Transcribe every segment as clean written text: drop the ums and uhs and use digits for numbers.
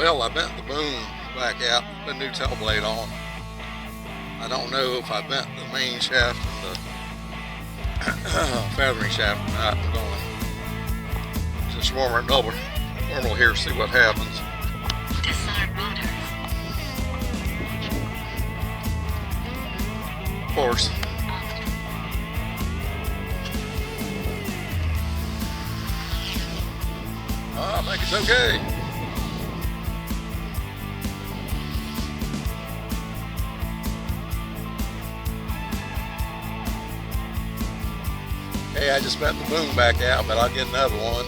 Well, I bent the boom back out, put a new tail blade on. I don't know if I bent the main shaft and the feathering shaft or not. I'm going to just warm it normal here, see what happens. Disarm motors. Of course. I think it's okay. Hey, I just bent the boom back out, but I'll get another one.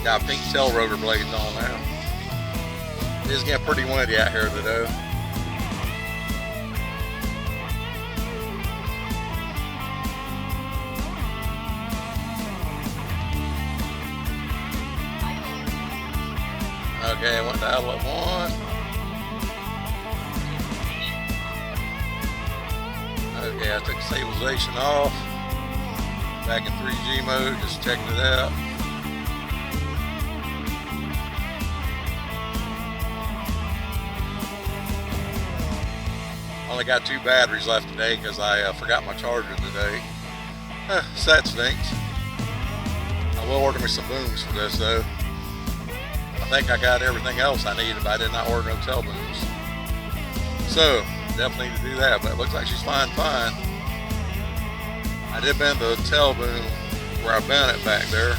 Got pink tail rotor blades on now. It is getting pretty windy out here today. Okay, I went to outlet 1. Okay, I took stabilization off. Back in 3G mode, just checking it out. Only got 2 batteries left today because I forgot my charger today. So that stinks. I will order me some booms for this though. I think I got everything else I needed, but I did not order no tail booms. So, definitely need to do that, but it looks like she's flying fine. I did bend the tail boom where I bent it back there,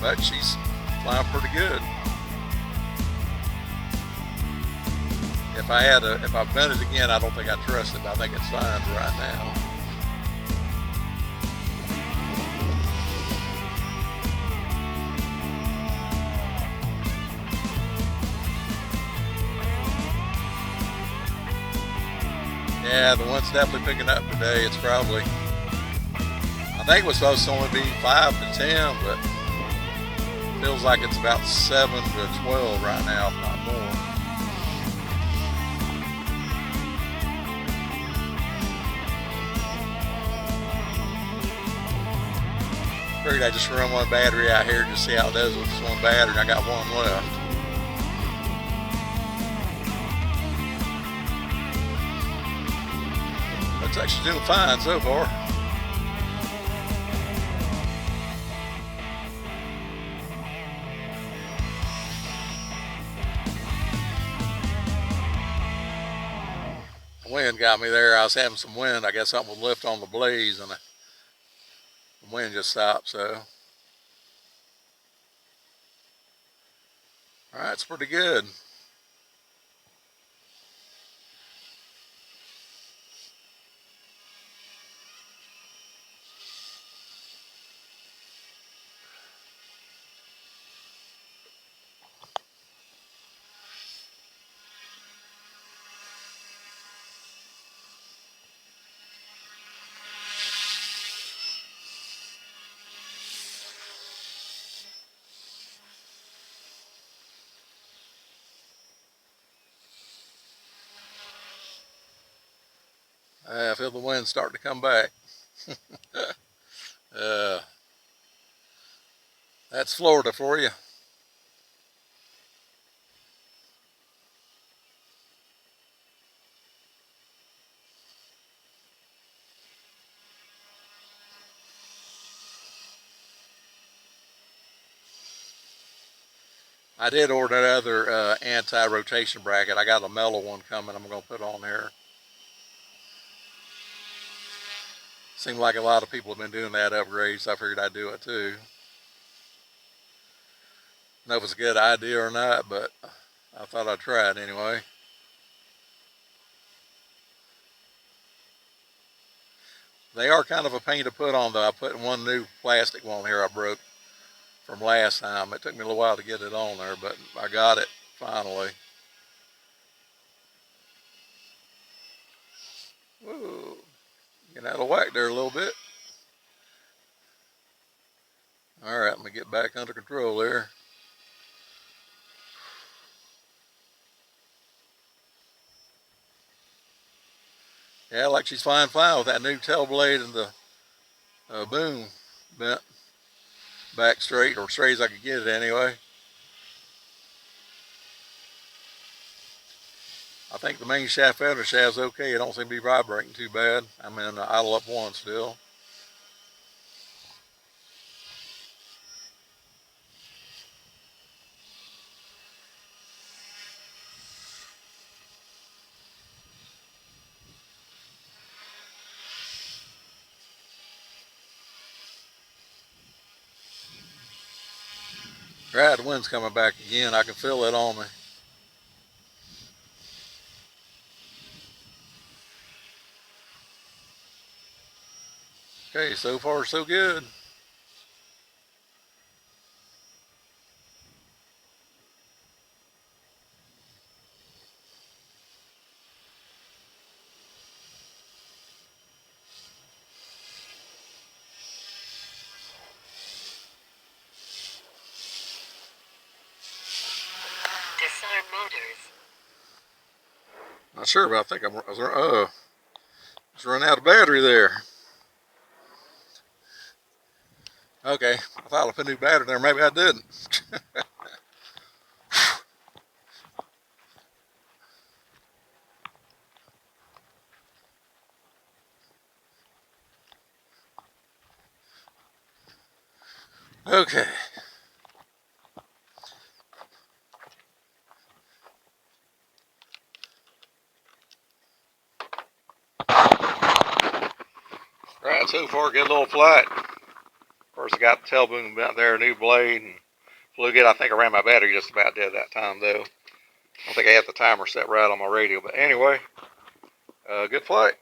but she's flying pretty good. If I bent it again, I don't think I trust it, but I think it's fine for right now. Yeah, the wind's definitely picking up today. It's probably, I think it was supposed to only be 5 to 10, but it feels like it's about 7 to 12 right now, if not more. Figured I'd just run one battery out here to see how it does with this one battery, and I got one left. Looks like she's doing fine so far. The wind got me there. I was having some wind. I guess something would lift on the blaze, and the wind just stopped, so. All right, it's pretty good. I feel the wind starting to come back. That's Florida for you. I did order another anti-rotation bracket. I got a metal one coming I'm going to put on here. Seemed like a lot of people have been doing that upgrade, so I figured I'd do it too. I don't know if it's a good idea or not, but I thought I'd try it anyway. They are kind of a pain to put on though. I put one new plastic one here I broke from last time. It took me a little while to get it on there, but I got it finally. Whoa, getting out of whack there a little bit. All right, let me get back under control there. Yeah, like she's flying fine with that new tail blade and the boom bent back straight, or straight as I could get it anyway. I think the main shaft fender shaft's okay. It don't seem to be vibrating too bad. I'm in idle up one still. Right, the wind's coming back again. I can feel it on me. Okay, so far so good. Disarm motors. Not sure, but I think I was just running out of battery there. Okay, I thought I put a new battery there. Maybe I didn't. Okay. Right, so far good little flight. Of course, I got the tail boom out there, new blade, and flew good. I think I ran my battery just about dead that time, though. I don't think I had the timer set right on my radio. But anyway, good flight.